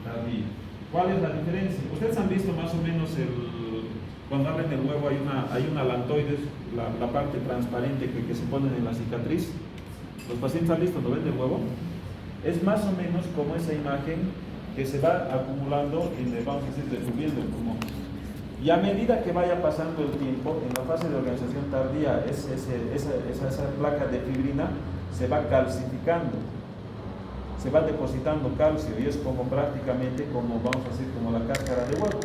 tardía. ¿Cuál es la diferencia? Ustedes han visto más o menos cuando abren el huevo hay una alantoides, la parte transparente que se ponen en la cicatriz. Los pacientes han visto, ¿no ven el huevo? Es más o menos como esa imagen que se va acumulando, vamos a decir, recubriendo el pulmón. Y a medida que vaya pasando el tiempo, en la fase de organización tardía, esa placa de fibrina se va calcificando, se va depositando calcio y es como prácticamente como, vamos a decir, como la cáscara de huevo.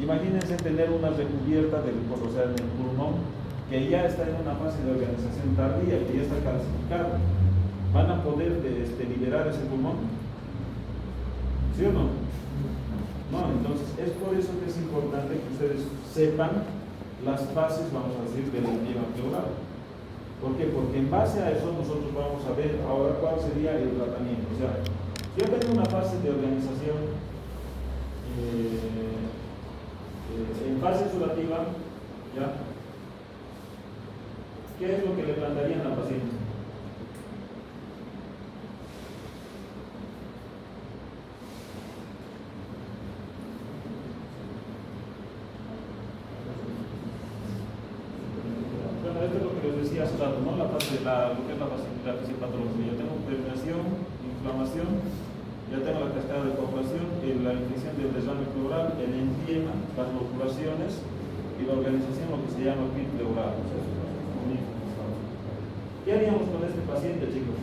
Imagínense tener una recubierta o sea, en el pulmón que ya está en una fase de organización tardía, que ya está calcificado. ¿Van a poder liberar ese pulmón? ¿Sí o no? No, entonces es por eso que es importante que ustedes sepan las fases, vamos a decir, del edema pleural. ¿Por qué? Porque en base a eso nosotros vamos a ver ahora cuál sería el tratamiento. O sea, si yo tengo una fase de organización en fase sudativa, ¿ya? ¿Qué es lo que le plantearían a la paciente? Bueno, esto es lo que les decía hace rato, ¿no? Lo que es la fisiopatología. Yo tengo prevención, inflamación, ya tengo la cascada de coagulación, la infección del desván pleural, el empiema, las loculaciones y la organización, lo que se llama pit pleural. ¿Qué haríamos con este paciente, chicos?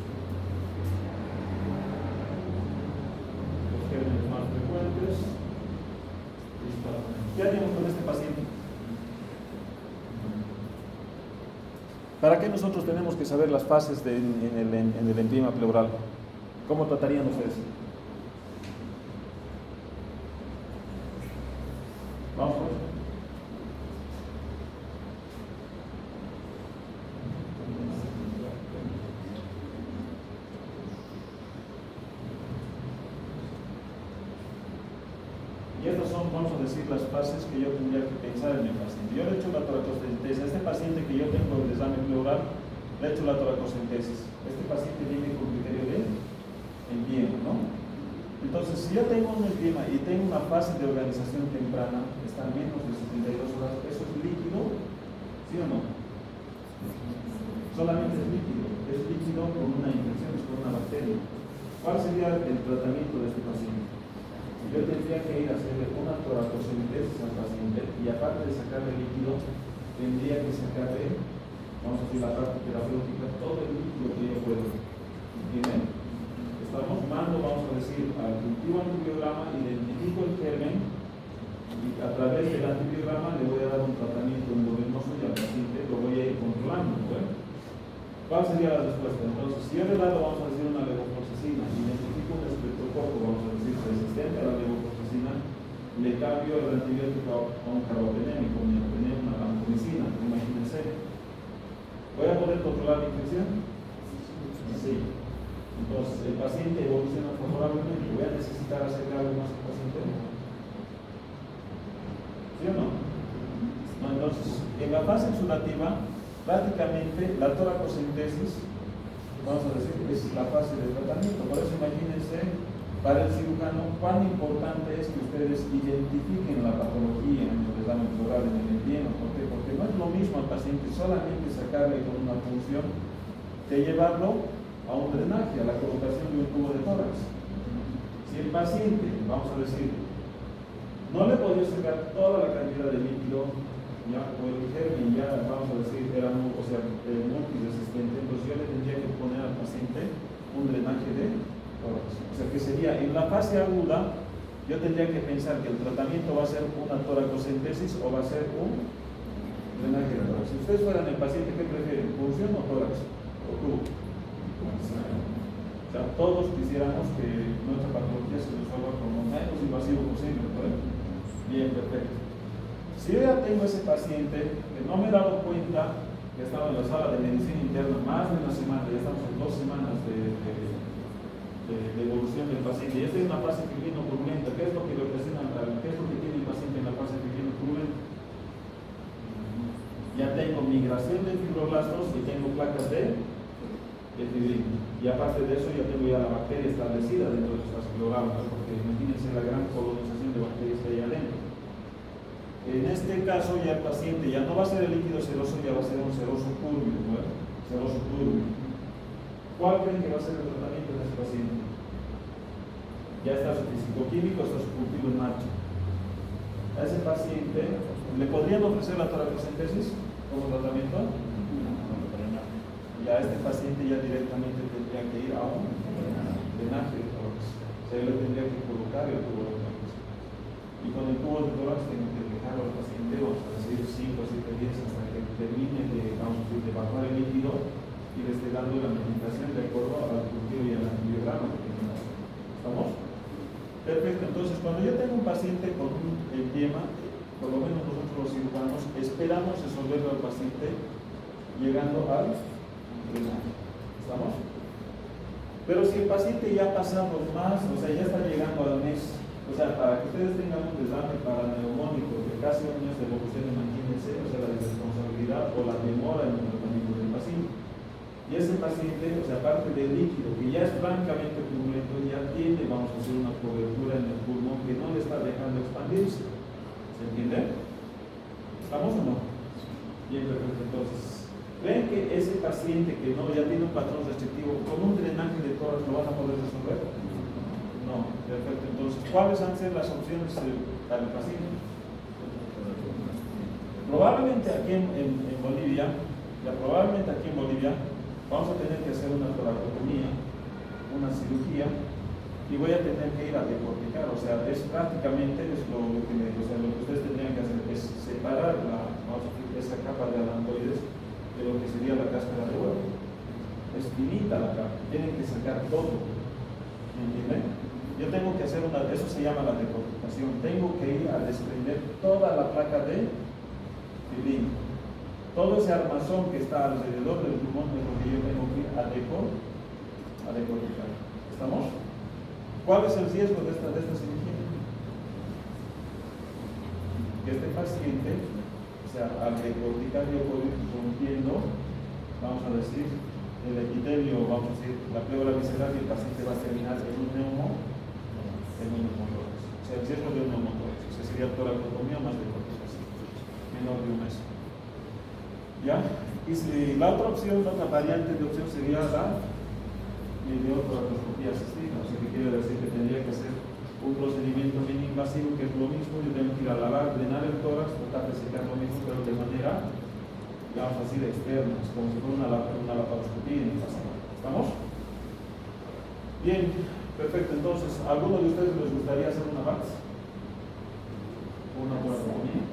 Los gérmenes más frecuentes. ¿Qué haríamos con este paciente? ¿Para qué nosotros tenemos que saber las fases en el empiema pleural? ¿Cómo tratarían ustedes? Vamos pues. Y estas son, vamos a decir, las fases que yo tendría que pensar en el paciente. Yo le he hecho la toracocentesis. A este paciente que yo tengo el desame pleural, le he hecho la toracocentesis. Este paciente viene con criterio de empiema, ¿no? Entonces, si yo tengo un empiema y tengo una fase de organización temprana, está menos de 72 horas, ¿eso es líquido? ¿Sí o no? Solamente es líquido con una infección, es con una bacteria. ¿Cuál sería el tratamiento de este paciente? Yo tendría que ir a hacerle una toracocentesis al paciente y aparte de sacarle líquido, tendría que sacarle, vamos a decir, la parte terapéutica, todo el líquido que yo puedo. ¿Entienden? Estamos mando, vamos a decir, al cultivo antibiograma, identifico el germen y a través del antibiograma le voy a dar un tratamiento endovenoso y al paciente lo voy a ir controlando. ¿Bueno? ¿Cuál sería la respuesta? Entonces, si yo le he dado, vamos a decir, una levofloxacina, identifico un estreptococo, vamos a decir, resistente a la levofloxacina, le cambio el antibiótico a un carbapenémico, una vancomicina, imagínense. ¿Voy a poder controlar la infección? Sí. Entonces, el paciente evoluciona favorablemente. ¿Voy a necesitar hacer algo más al paciente? ¿Sí o no? No, entonces, en la fase exudativa, prácticamente la toracocentesis, vamos a decir, es la fase de tratamiento. Por eso imagínense, para el cirujano, cuán importante es que ustedes identifiquen la patología en el desame pleural, en el empiema. ¿Por qué? Porque no es lo mismo al paciente solamente sacarle con una punción que llevarlo a un drenaje, a la colocación de un tubo de tórax. Si el paciente, vamos a decir, no le podía sacar toda la cantidad de líquido, ya, o el germen ya, vamos a decir, era multiresistente, entonces yo le tendría que poner al paciente un drenaje de tórax. O sea que sería, en la fase aguda, yo tendría que pensar que el tratamiento va a ser una toracocentesis o va a ser un drenaje de tórax. Si ustedes fueran el paciente, ¿qué prefieren? ¿Punción o tórax? ¿O tubo? O sea, todos quisiéramos que nuestra patología se resuelva como menos invasivo posible, ¿no? Bien, perfecto. Si yo ya tengo ese paciente que no me he dado cuenta que estaba en la sala de medicina interna más de una semana, ya estamos en 2 semanas de evolución del paciente, y esta es una fase fibrino-purulenta, ¿qué es lo que le ocasiona, qué es lo que tiene el paciente en la fase fibrino-purulenta? Ya tengo migración de fibroblastos y tengo placas de fibrina. Y aparte de eso, ya tengo ya la bacteria establecida dentro de su fase pleural, ¿no? Porque imagínense la En este caso ya el paciente ya no va a ser el líquido seroso, ya va a ser un seroso turbio, ¿no? Seroso turbio. ¿Cuál creen que va a ser el tratamiento de ese paciente? Ya está su físico-químico, está su cultivo en marcha. A ese paciente, ¿le podrían ofrecer la toracocentesis como tratamiento? Ya este paciente ya directamente tendría que ir a un drenaje de tórax. Se le tendría que colocar el tubo de tórax. Y con el tubo de tórax tengo que dejarlo al paciente, vamos a decir 5 o 7 días hasta que termine de evacuar el líquido y le esté dando la medicación de acuerdo al cultivo y al antibiograma que tenemos. ¿Estamos? Perfecto. Entonces, cuando yo tengo un paciente con un edema, por lo menos nosotros los cirujanos esperamos resolverlo al paciente llegando al drenaje. ¿Estamos? Pero si el paciente ya ha pasado más, o sea, ya está llegando al mes, o sea, para que ustedes tengan un desarme para neumónico de casi un mes de evolución, imagínense, o sea, la irresponsabilidad o la demora en el tratamiento del paciente. Y ese paciente, o sea, aparte del líquido, que ya es francamente turbulento, ya tiene, vamos a hacer una cobertura en el pulmón que no le está dejando expandirse. ¿Se entiende? ¿Estamos o no? Bien, perfecto. Entonces, ¿creen que ese paciente que no ya tiene un patrón restrictivo, con un drenaje de tórax lo van a poder resolver? No, perfecto. Entonces, ¿cuáles van a ser las opciones para el paciente? Probablemente aquí en Bolivia, vamos a tener que hacer una toracotomía, una cirugía, y voy a tener que ir a decorticar. O sea, es prácticamente es lo que ustedes tendrían que hacer es separar esa capa de alantoides de lo que sería la cáscara de huevo. Es finita la capa, tienen que sacar todo. ¿Me entienden? Yo tengo que hacer eso se llama la decorticación. Tengo que ir a desprender toda la placa de fibrina. Todo ese armazón que está alrededor del pulmón es lo que yo tengo que ir a decorticar. ¿Estamos? ¿Cuál es el riesgo de esta cirugía? Que este paciente, o sea, al decorticar yo puedo ir rompiendo, vamos a decir, el epitelio, vamos a decir, la pleura visceral, y el paciente va a terminar en un neumotórax. O sea, el riesgo de un neumotórax. O sea, sería toracotomía más decorticación. Menor de un mes. ¿Ya? Y si la otra opción, la otra variante de opción sería la mediotoracoscopía asistida, o sea, que quiere decir que tendría que hacer un procedimiento mini-invasivo, que es lo mismo. Yo tengo que ir a lavar, drenar el tórax, tratar de secar lo mismo, pero de manera, vamos a decir, externa, como si fuera una laparoscopía en el pasado. ¿Estamos? Bien, perfecto. Entonces, ¿a alguno de ustedes les gustaría hacer una VATS? ¿Una toracotomía?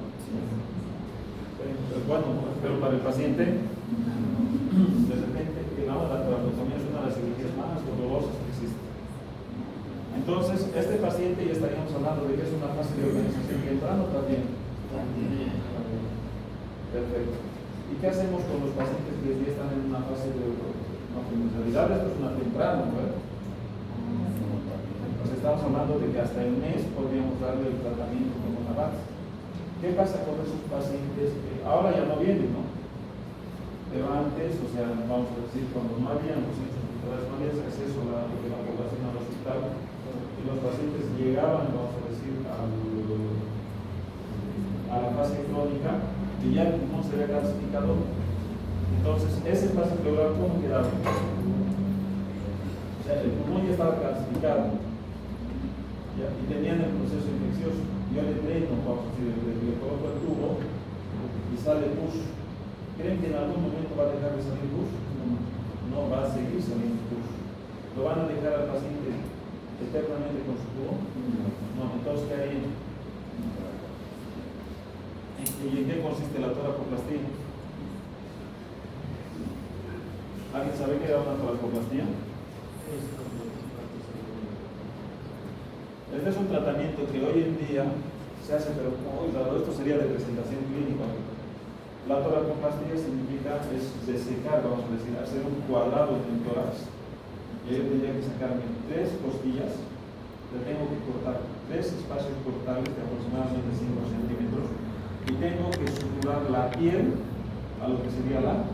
Bueno, pero para el paciente, de repente, la toracotomía es una de las cirugías más dolorosas que existen. Entonces, este paciente ya estaríamos hablando de que es una fase de organización temprana también. Perfecto. ¿Y qué hacemos con los pacientes que ya están en una fase de en realidad esto es una temprana, ¿no? Entonces estamos hablando de que hasta el mes podríamos darle el tratamiento como una base. ¿Qué pasa con esos pacientes que ahora ya no vienen, ¿no? Pero antes, o sea, vamos a decir, cuando no había los centros hospitalarios, no había acceso a la población al hospital, y los pacientes llegaban, vamos a decir, a la fase crónica, y ya el pulmón se había calcificado. Entonces, ese espacio pleural, ¿cómo quedaba? O sea, el pulmón ya estaba calcificado, ¿ya? Y tenían el proceso infeccioso. Yo le dreno, vamos a decir, le coloco el tubo y sale pus. ¿Creen que en algún momento va a dejar de salir pus? No, va a seguir saliendo pus. ¿Lo van a dejar al paciente eternamente con su tubo? No, entonces, ¿qué hay? ¿Y en qué consiste la toracoplastía? ¿Alguien sabe qué era una toracoplastía? Este es un tratamiento que hoy en día se hace, pero muy raro. Esto sería de presentación clínica. La toracoplastía significa es desecar, vamos a decir, hacer un cuadrado en el tórax. Y yo tendría que sacarme 3 costillas, le tengo que cortar 3 espacios cortales de aproximadamente 5 centímetros y tengo que suturar la piel a lo que sería la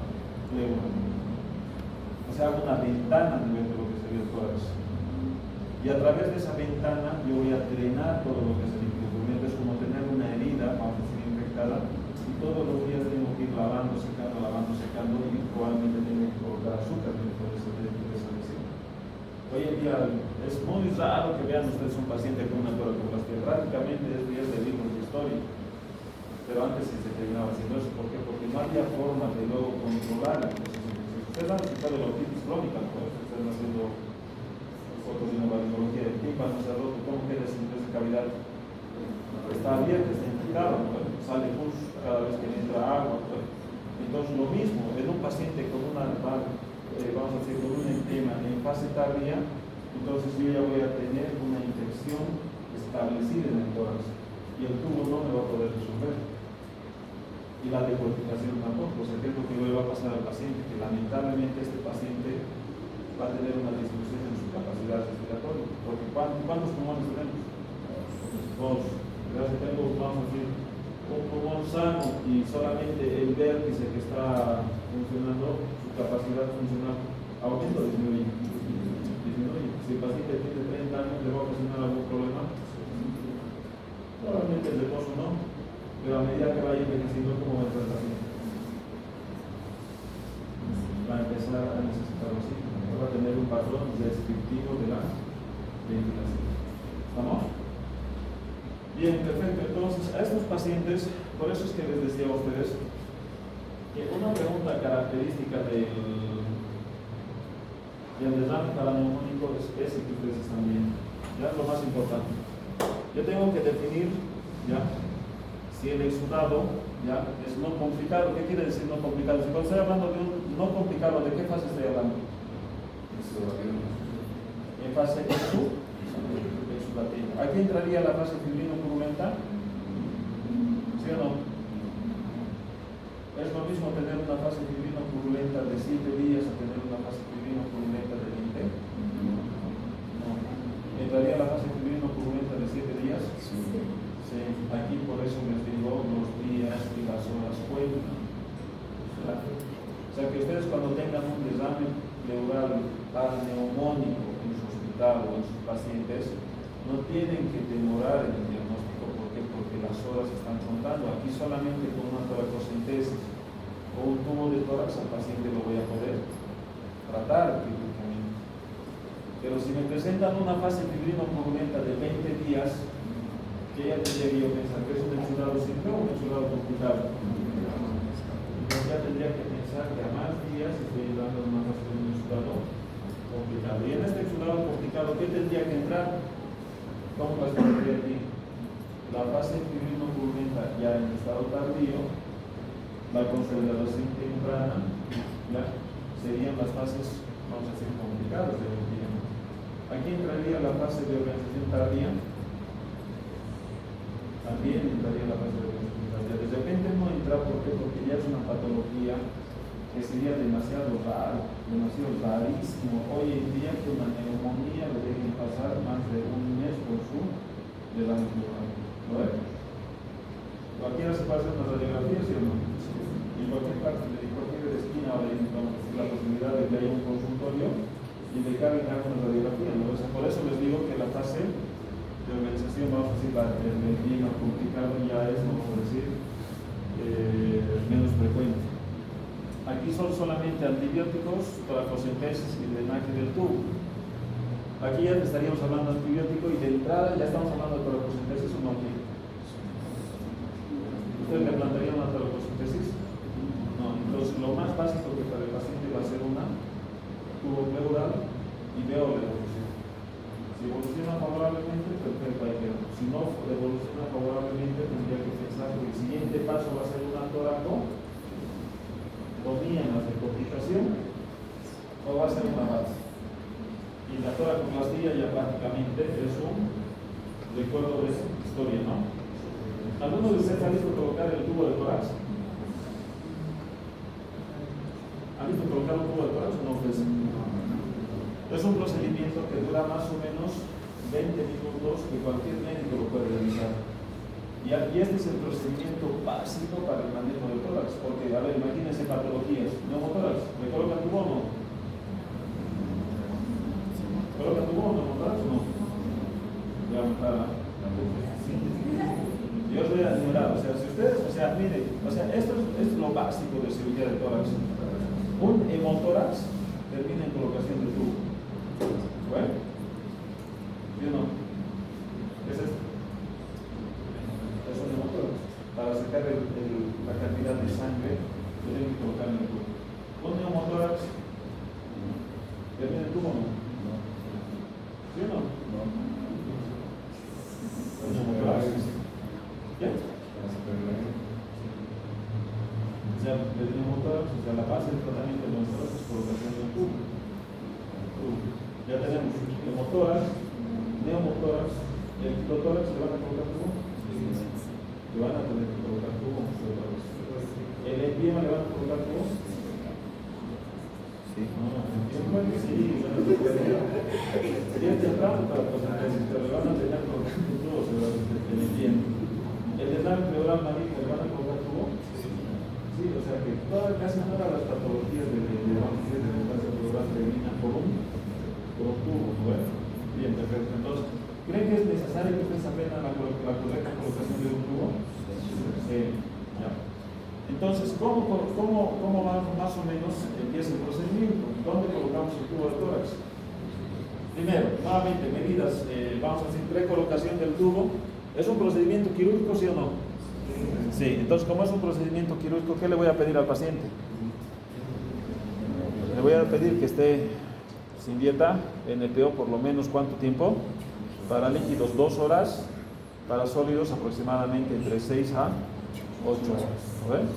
pleura. O sea, hago una ventana a nivel de lo que sería el tórax. Y a través de esa ventana yo voy a drenar todo lo que es el líquido turbulento. Es como tener una herida, vamos a decir, complicada y todos los días tengo que ir lavando, secando y probablemente tengo que colocar azúcar dentro de esa lesión. Hoy en día es muy raro que vean ustedes un paciente con una toracoplastía, prácticamente es días de libros de historia, pero antes se terminaba haciendo eso. ¿Por qué? Porque no había forma de luego controlar el proceso. Ustedes han escuchado de la otitis crónica, pues ustedes haciendo fotos de neurología del tímpano, se ha roto, ¿cómo queda esa cavidad? Está abierta, está infectada, pues, sale pus cada vez que entra agua. Pues. Entonces lo mismo, en un paciente con una, vamos a decir, con un edema en fase tardía, entonces yo ya voy a tener una infección establecida en el tórax y el tubo no me va a poder resolver. Y la decorticación tampoco. O sea, ¿qué es lo que le va a pasar al paciente? Que lamentablemente este paciente va a tener una disminución en su capacidad respiratoria. Porque ¿cuántos pulmones tenemos? Dos. Gracias, tengo, vamos a decir, un pulmón sano y solamente el vértice que está funcionando, su capacidad funcional aumenta o disminuye. Si el paciente tiene 30 años, ¿le va a ocasionar algún problema? Probablemente el reposo no, pero a medida que vaya envejeciendo, ¿cómo va a entrar el paciente? Va a empezar a necesitar oxígeno, va a tener un patrón descriptivo de la ventilación. ¿Estamos? Bien, perfecto. Entonces, a estos pacientes, por eso es que les decía a ustedes que una pregunta característica del derrame paraneumónico es ese que ustedes están viendo. Ya es lo más importante. Yo tengo que definir, ya, si el exudado, ya, es no complicado. ¿Qué quiere decir no complicado? Si cuando estoy hablando de un no complicado, ¿de qué fase estoy hablando? En fase exudativa. ¿Aquí entraría la fase fibrino-purulenta? ¿Sí o no? Es lo mismo tener una fase fibrino-purulenta de 7 días a tener una fase fibrino-purulenta de 20. No. ¿Entraría la fase fibrino-purulenta de 7 días? Sí. Sí. Aquí por eso les digo los días y las horas cuentan. O sea que ustedes cuando tengan un derrame pleural paraneumónico en su hospital o en sus pacientes, no tienen que demorar en el diagnóstico. ¿Por qué? Porque las horas están contando. Aquí solamente con una toracocentesis o un tubo de tórax al paciente lo voy a poder tratar clínicamente. Pero si me presentan una fase fibrino-purulenta de 20 días, ¿qué ya tendría que yo pensar? ¿Que es un exudado simple o un exudado complicado? Entonces ya tendría que pensar que a más días estoy dando una fase de un exudado complicado. Y en este exudado complicado, ¿qué tendría que entrar? ¿Cómo va a estar aquí? La fase fibrino-purulenta ya en estado tardío, la consolidación temprana, ya serían las fases, vamos a decir, complicadas del tiempo. Aquí entraría la fase de organización tardía, también entraría la fase de organización tardía. De repente no entra, ¿por qué? Porque ya es una patología que sería demasiado raro, demasiado rarísimo. Hoy en día que una neumonía le dejen pasar más de un mes por su derrame pleural. ¿Lo ves? Cualquiera se puede hacer una radiografía, ¿sí o no? En cualquier parte, de cualquier esquina ahora hay la posibilidad de que haya un consultorio y de que hagan una radiografía, ¿no? O sea, por eso les digo que la fase de organización, vamos a decir, el bien complicado ya es, vamos a decir, menos frecuente. Aquí son solamente antibióticos, toracocentesis y drenaje del tubo. Aquí ya estaríamos hablando de antibiótico y de entrada ya estamos hablando de toracocentesis o no. ¿Ustedes le plantearían una toracocentesis? No. Entonces lo más básico que para el paciente va a ser una tubo pleural y veo la evolución. Si evoluciona favorablemente, perfecto, ahí queda. Si no evoluciona favorablemente, tendría que pensar que el siguiente paso va a ser una toracotomía más de complicación o va a ser una base. Y la toracoplastía ya prácticamente es un recuerdo de esa historia, ¿no? ¿Alguno de ustedes ha visto colocar el tubo de tórax? ¿Han visto colocar un tubo de tórax o no? Pues, es un procedimiento que dura más o menos 20 minutos que cualquier médico lo puede realizar. Y este es el procedimiento básico para el manejo del tórax, porque, a ver, imagínense patologías, neumotórax, ¿me colocan tubo o no? ¿Colocan tubo o neumotórax o no? Ya, para. Yo os voy a enumerar, o sea, si ustedes, o sea, miren, o sea, esto es lo básico de cirugía de tórax. Un hemotórax termina en colocación de tubo. ¿Bueno? ¿Sí o no? ¿Qué es esto? Es un hemotórax. Para sacar la cantidad de sangre, tienen que colocar en el tubo. Un hemotórax termina en tubo o no? ¿Sí o no? No. Un hemotórax. ¿Ya? O sea, el hemotórax, o sea, la base del tratamiento del hemotórax es colocación del tubo. Ya tenemos hemotórax, neumotórax, y el quirotórax le van a colocar tubo. Le van a tener que colocar tubo. El empiema le van a colocar tubo. Sí. No, sí, tiene temprano para prosentación, pero le van a tener colocando tubo sobre el empiema. El dental pleural maligno le van a colocar tubo. Sí, o sea que casi todas las patologías de dental pleural terminan por un tubo. Bueno, bien, perfecto. Entonces, ¿creen que es necesario que ustedes aprendan la correcta colocación de un tubo? Sí, ya. Entonces, ¿cómo más o menos empieza el procedimiento? ¿Dónde colocamos el tubo de tórax? Primero, nuevamente, medidas, vamos a decir, precolocación del tubo. ¿Es un procedimiento quirúrgico, sí o no? Sí, entonces, como es un procedimiento quirúrgico, ¿qué le voy a pedir al paciente? Le voy a pedir que esté sin dieta, NPO por lo menos ¿cuánto tiempo? Para líquidos 2 horas, para sólidos aproximadamente entre 6 a 8 horas.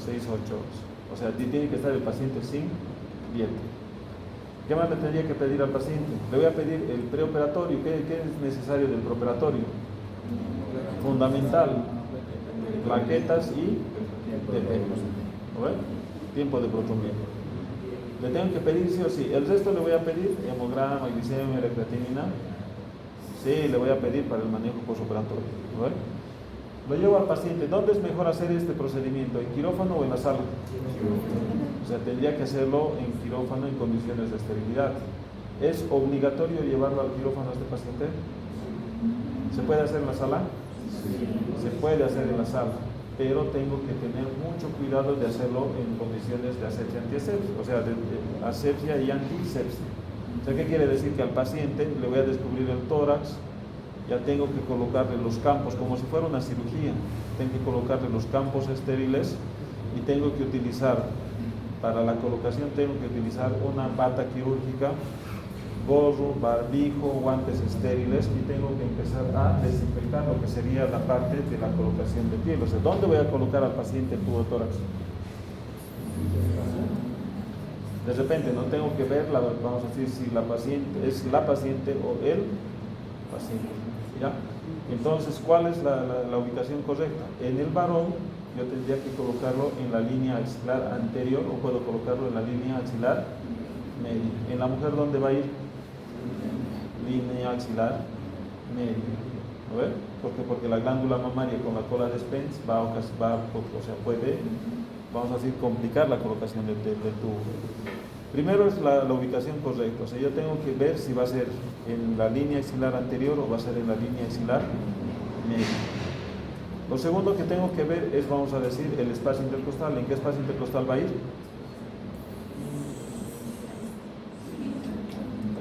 6 a 8 horas. O sea, tiene que estar el paciente sin dieta. ¿Qué más le tendría que pedir al paciente? Le voy a pedir el preoperatorio. ¿Qué es necesario del preoperatorio? Fundamental, plaquetas y tiempo de protomía. Le tengo que pedir sí o sí. El resto le voy a pedir hemograma, glicemia, la creatinina. Sí, le voy a pedir para el manejo postoperatorio. Lo llevo al paciente. ¿Dónde es mejor hacer este procedimiento? ¿En quirófano o en la sala? O sea, tendría que hacerlo en quirófano en condiciones de esterilidad. ¿Es obligatorio llevarlo al quirófano a este paciente? ¿Se puede hacer en la sala? Se puede hacer en la sala, pero tengo que tener mucho cuidado de hacerlo en condiciones de asepsia antiasepsia, o sea, de asepsia y antisepsia. O sea, ¿qué quiere decir? Que al paciente le voy a descubrir el tórax, ya tengo que colocarle los campos, como si fuera una cirugía, tengo que colocarle los campos estériles y tengo que utilizar, para la colocación tengo que utilizar una bata quirúrgica, gorro, barbijo, guantes estériles y tengo que empezar a desinfectar lo que sería la parte de la colocación de piel. O sea, ¿dónde voy a colocar al paciente el tubo de tórax? De repente no tengo que ver, vamos a decir, si la paciente es la paciente o el paciente. ¿Ya? Entonces, ¿cuál es la ubicación correcta? En el varón yo tendría que colocarlo en la línea axilar anterior o puedo colocarlo en la línea axilar media. En la mujer, ¿dónde va a ir? Línea axilar media. ¿No ven? Porque la glándula mamaria con la cola de Spence puede, vamos a decir, complicar la colocación del tubo. Primero es la ubicación correcta, o sea, yo tengo que ver si va a ser en la línea axilar anterior o va a ser en la línea axilar media. Lo segundo que tengo que ver es, vamos a decir, el espacio intercostal. ¿En qué espacio intercostal va a ir?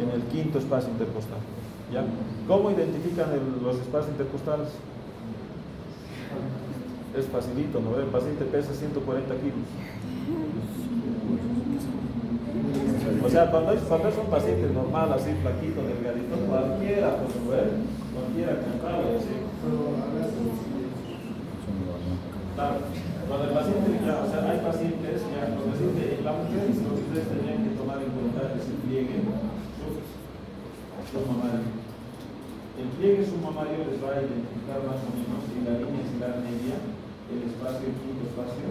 En el quinto espacio intercostal. ¿Ya? ¿Cómo identifican los espacios intercostales? Es facilito, ¿no? El paciente pesa 140 kilos. O sea, cuando es un paciente normal, así flaquito, delgadito, cualquiera, pues, cualquiera cantable, así. Claro, cuando el paciente, ya, o sea, hay pacientes, ya, cuando el paciente, la mujer, lo que ustedes tendrían que tomar en cuenta es el pliegue submamario. El pliegue submamario les va a identificar más o menos en la línea axilar media el espacio, el quinto espacio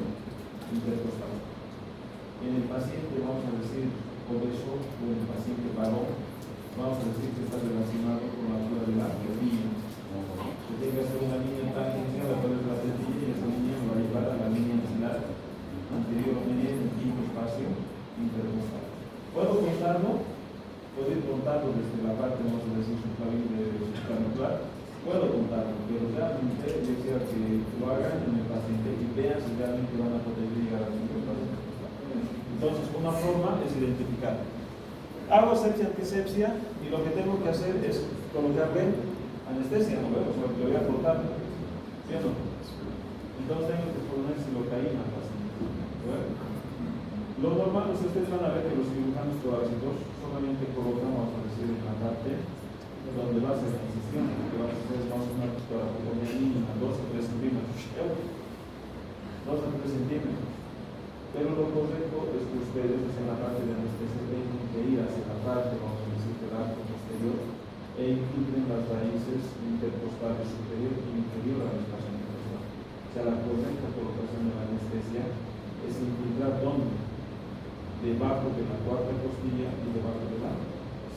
intercostal. En el paciente, vamos a decir, obeso, o en el paciente varón, vamos a decir que está relacionado con la altura de la rodilla. Que tenga que ser una línea tan inicial a través de la tetilla y esa línea me va a llevar a la línea axilar anterior media en el quinto espacio intercostal. ¿Puedo contarlo? Puedo ir contando desde la parte, vamos a decir, subclavicular. Puedo contarlo, pero realmente yo quisiera que lo hagan en el paciente y vean si realmente van a poder llegar a su paciente. Entonces, una forma es identificar. Hago asepsia, antisepsia y lo que tengo que hacer es colocarle anestesia, ¿no? O sea, le voy a cortar, ¿sí o no? Entonces tengo que poner silocaína al paciente. Lo normal es que ustedes van a ver que los cirujanos torácicos solamente colocan, vamos a decir, en la parte donde va a ser la incisión, que va a ser más o menos para poner mínima 2 a 3 centímetros. 2 a 3 centímetros. Pero lo correcto es que ustedes en la parte de anestesia tienen que ir hacia la parte, vamos a decir, del arco posterior e infiltren las raíces intercostales superior e inferior al espacio intercostal. O sea, la correcta colocación de la anestesia es infiltrar ¿dónde? Debajo de la cuarta costilla y debajo de la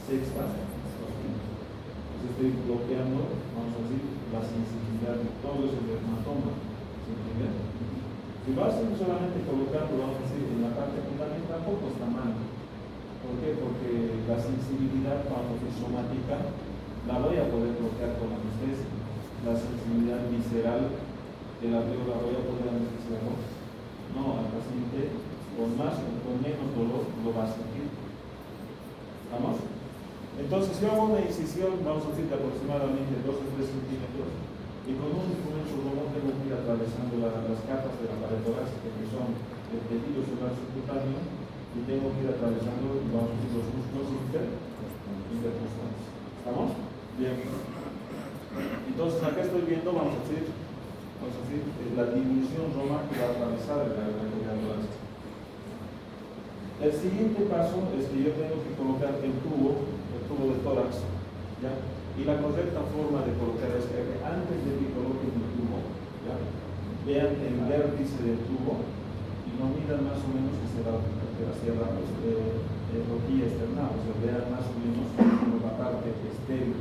sexta costilla. Entonces estoy bloqueando, vamos a decir, la sensibilidad de todo ese dermatoma. ¿Se entiende? Si lo hacen solamente colocando, vamos a decir, en la parte fundamental, tampoco está mal. ¿Por qué? Porque la sensibilidad, vamos a decir, somática, la voy a poder bloquear con anestesia. La sensibilidad visceral de la alveola la voy a poder anestesiar. No, al paciente, con más o con menos dolor, lo va a sentir. ¿Vamos? Entonces, yo hago una incisión, vamos a decir, de aproximadamente 2 o 3 centímetros. Y con un instrumento no tengo que ir atravesando las capas de la pared torácica, que son el tejido celular subcutáneo, y tengo que ir atravesando, vamos a decir, los músculos intercostales. ¿Estamos? Bien. Entonces, acá estoy viendo, vamos a decir, la división Roma que va a atravesar la cavidad torácica. El siguiente paso es que yo tengo que colocar el tubo de tórax, ¿ya? Y la correcta forma de colocar es que antes de que coloquen el tubo, ¿ya? Vean el vértice del tubo y no midan más o menos que se va hacia la roquilla externa, o sea, vean más o menos como la parte estéril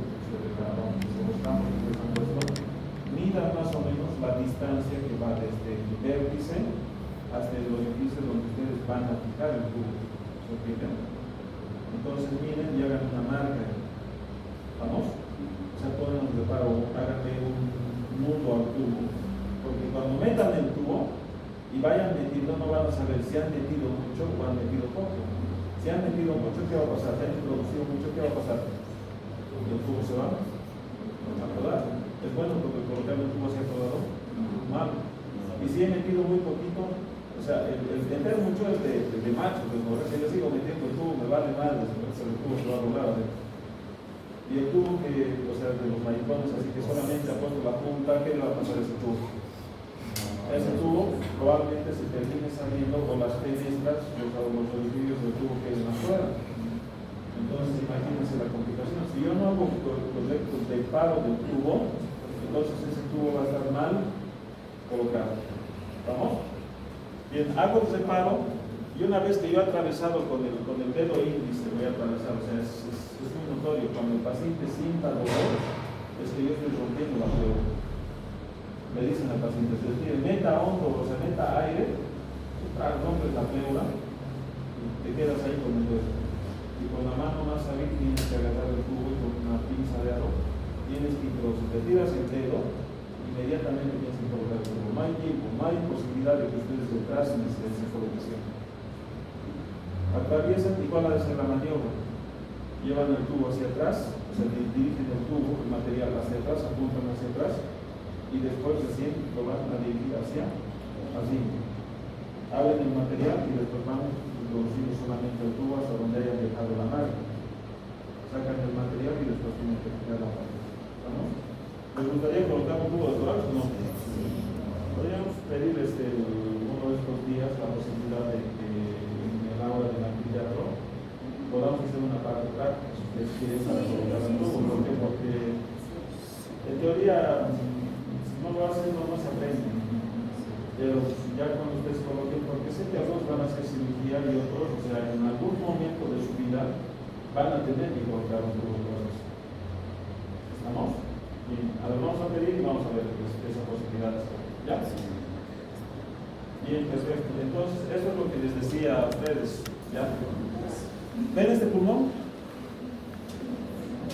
midan más o menos la distancia que va desde el vértice hasta el orificio donde ustedes van a fijar el tubo. ¿Se entienden? Entonces miren y hagan una marca. ¿Vamos? O sea, ponen un reparo, háganle un nudo al tubo. Porque cuando metan el tubo y vayan metiendo, no van a saber si han metido mucho o han metido poco. Si han metido mucho, ¿qué va a pasar? Si han introducido mucho, ¿qué va a pasar? El tubo se va a atorar. ¿Es bueno porque colocar el tubo se ha atorado? Mal. Y si he metido muy poquito, o sea, el meter mucho es de macho, de mover. Si yo sigo metiendo el tubo, me vale mal, el tubo se va a volar. Y el tubo que, o sea, de los maricones, así que solamente ha puesto la punta, ¿qué le va a pasar a ese tubo? Ese tubo probablemente se termine saliendo con las fenestras, los orificios del tubo que es afuera. Entonces, imagínense la complicación. Si yo no hago correcto de paro del tubo, entonces ese tubo va a estar mal colocado. ¿Vamos? Bien, hago el reparo y una vez que yo he atravesado con el dedo índice, voy a atravesar, o sea, es muy notorio, cuando el paciente sienta dolor, es que yo estoy rompiendo la pleura. Le dicen al paciente, se decide, meta hondo, o sea, meta aire, rompes la pleura y te quedas ahí con el dedo. Y con la mano más hábil tienes que agarrar el tubo y con una pinza de arroz tienes que introducir, te tiras el dedo, inmediatamente tienes que colocar el tubo. No hay tiempo, no hay posibilidad de que ustedes retrasen esa colocación. Atraviesan y cuál ha de ser la maniobra. Llevan el tubo hacia atrás, o sea, dirigen el tubo, el material hacia atrás, apuntan hacia atrás y después recién lo van a dirigir hacia así. Abren el material y después van introduciendo solamente el tubo hasta donde hayan dejado la marca. Sacan el material y después tienen que fijar la marca. ¿Vamos? ¿Les gustaría colocar un tubo de tórax o no? Podríamos pedir uno de estos días la posibilidad de que en el aula del anfiteatro podamos hacer una parte práctica para colocar el tubo. ¿Por qué? Porque en teoría, si no lo hacen, no se aprende. Pero ya cuando ustedes coloquen, porque sé que algunos van a hacer cirugía y otros, o sea, en algún momento de su vida van a tener que colocar un tubo de tórax. ¿Estamos? Bien, a ver, vamos a pedir y vamos a ver esa posibilidad. ¿Ya? Bien, perfecto. Entonces, eso es lo que les decía a ustedes. ¿Ya? ¿Ven este pulmón?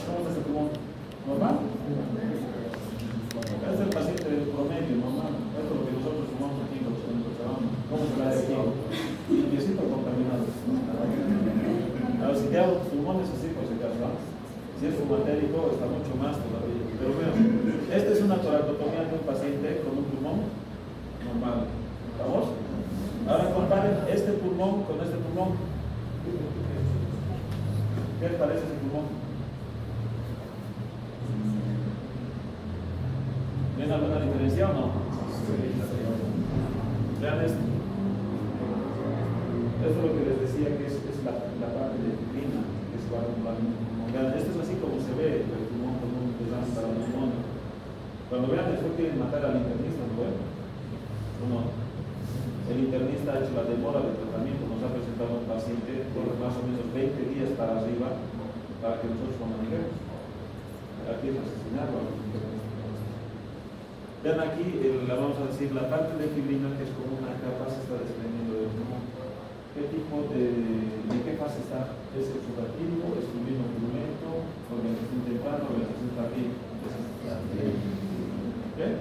¿Cómo es este pulmón? ¿Normal? Es el ¿Ven alguna diferencia o no? Vean esto. Esto es lo que les decía que es la parte de fibrina, que es vean, esto es así como se ve el pulmón con un desastre para el pulmón. Cuando vean después quieren matar al internista, ¿no ven? Uno, el internista ha hecho la demora de tratamiento, nos ha presentado un paciente por más o menos 20 días para arriba para que nosotros lo manejemos. Aquí es asesinarlo a los internistas. Vean aquí, vamos a decir, la parte de fibrina que es como una capa se está desprendiendo del pulmón. ¿Qué tipo de qué fase está? ¿Es exudativo, es fibrino purulento, organización temprana, organización tardía? ¿Qué?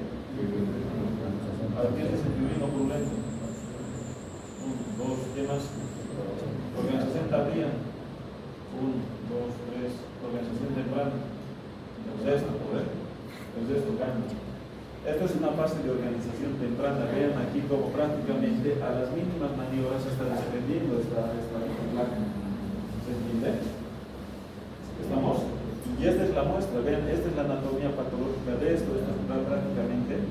A ver, ¿qué es el fibrino purulento? 1, 2, ¿qué más? Organización tardía. 1, 2, 3, organización temprana. Es esto, ¿correcto? Es esto, cambia. Esta es una fase de organización temprana. Vean aquí como prácticamente a las mínimas maniobras se está desprendiendo esta placa. ¿Se entiende? ¿Estamos? Y esta es la muestra. Vean, esta es la anatomía patológica de esto. Estas son prácticamente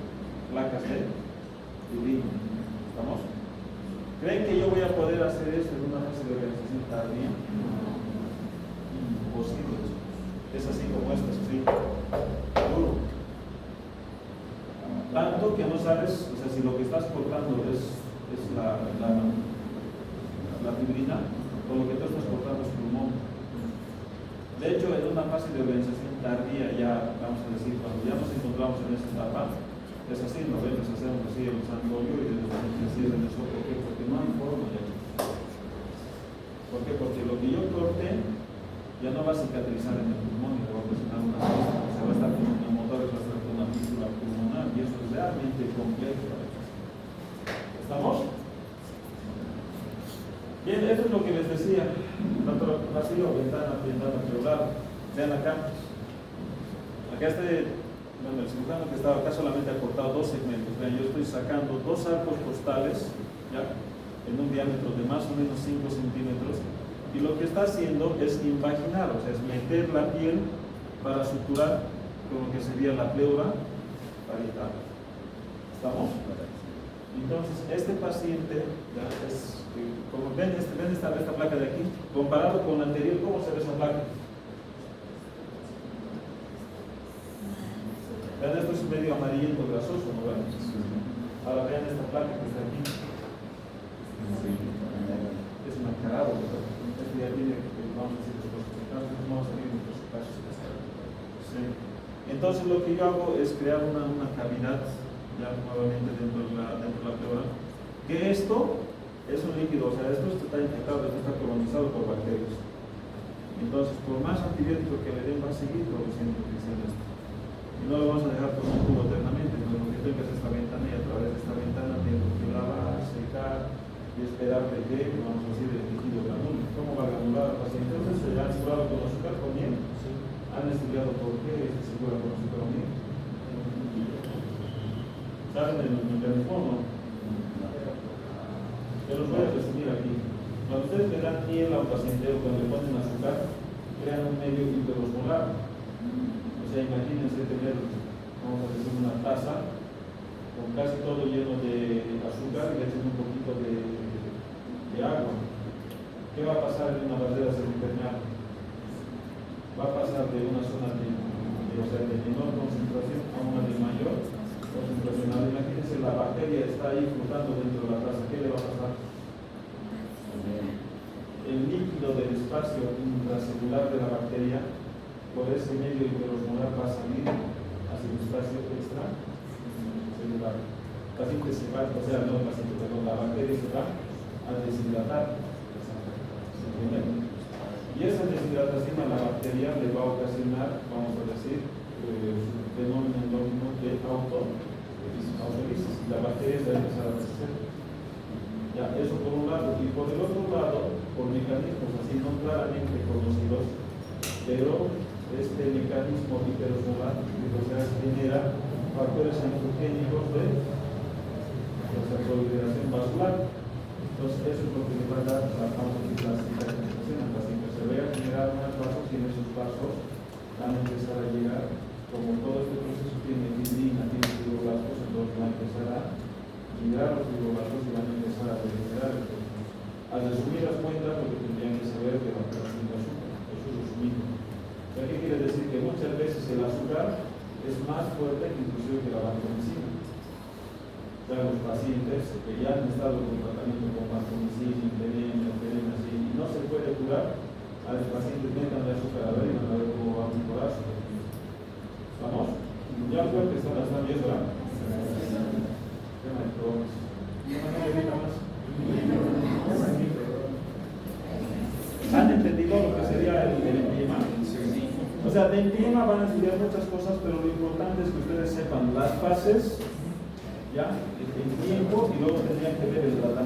placas de fibrina. ¿Estamos? ¿Creen que yo voy a poder hacer esto en una fase de organización tardía? Imposible. Es así como esta, es así. Duro. Tanto que no sabes, o sea, si lo que estás cortando es la fibrina, o lo que tú estás cortando es pulmón. De hecho, en una fase de organización tardía, ya vamos a decir, cuando ya nos encontramos en esta etapa, es así, nos vemos, hacemos así el sandolio y después así en el ¿por qué? Porque no hay forma ya. ¿Por qué? Porque lo que yo corté ya no va a cicatrizar en el pulmón y le va a presentar una cosa, o sea, va a estar con neumotores, va a estar con una fístula pulmonar y eso es realmente complejo. ¿Estamos? Bien, eso es lo que les decía. Tanto vacío, ventana pleural. Vean acá. Acá el cirujano que estaba acá solamente ha cortado 2 segmentos. Vean, yo estoy sacando 2 arcos costales, ¿ya? En un diámetro de más o menos 5 centímetros. Y lo que está haciendo es invaginar, o sea, es meter la piel para suturar con lo que sería la pleura parietal. ¿Estamos? Entonces, este paciente, ya es, como ven, esta placa de aquí, comparado con la anterior, ¿cómo se ve esa placa? Vean, esto es medio amarillento grasoso, ¿no ven? Ahora vean esta placa que está aquí. Es un encarado, ¿verdad? Este ya tiene, vamos a decir, vamos a ver nuestros casos. Sí. Entonces lo que yo hago es crear una cavidad ya nuevamente dentro de la pleura, que esto es un líquido, o sea, esto está infectado, esto está colonizado por bacterias. Entonces, por más antibiótico que le den, va a seguir produciendo esto. Y no lo vamos a dejar por un tubo eternamente, entonces lo que tengo que hacer es esta ventana y a través de esta ventana tengo que lavar, secar y esperar de que, vamos a decir, el tejido granule. ¿Cómo va a granular al paciente? Entonces, se han curado con azúcar, con miel. Han estudiado por qué se cura con azúcar o miel. ¿Saben el mecanismo o no? Yo los voy a resumir aquí. Cuando ustedes le dan miel a un paciente o cuando le ponen azúcar, crean un medio hiperosmolar. O sea, imagínense tener, vamos a decir, una taza con casi todo lleno de azúcar y le echan un poquito de agua. ¿Qué va a pasar en una barrera semipermeable? Va a pasar de una zona de menor concentración a una de mayor concentración. Imagínense, la bacteria está ahí flotando dentro de la taza. ¿Qué le va a pasar? El líquido del espacio intracelular de la bacteria, por ese medio hiperosmolar, va a salir hacia el espacio extracelular. El paciente se va, o sea, no el paciente, perdón, la bacteria se va a deshidratar. ¿Se entiende? Y esa deshidratación a la bacteria le va a ocasionar, vamos a decir, fenómeno endógeno de autolisis. La bacteria va a empezar a crecer. Ya, eso por un lado. Y por el otro lado, por mecanismos así no claramente conocidos, pero este mecanismo hiperosmolar genera factores angiogénicos de consolidación vascular. Entonces, eso es lo que le va a dar la cicatrización al paciente. Se va a generar unos vasos y en esos vasos van a empezar a llegar, como todo este proceso tiene fibrina, tiene a los pacientes que ya han estado con tratamiento con vancomicina, veneno, y no se puede curar, a los pacientes metan de azúcar a ver y van a ver cómo va a mejorar su efectividad. ¿Vamos? Ya creo que son las 10 horas. ¿Han entendido lo que sería el empyema? O sea, de empyema van a estudiar muchas cosas, pero lo importante es que ustedes sepan las fases, ya, el tiempo, y luego tendrían que ver el tratamiento.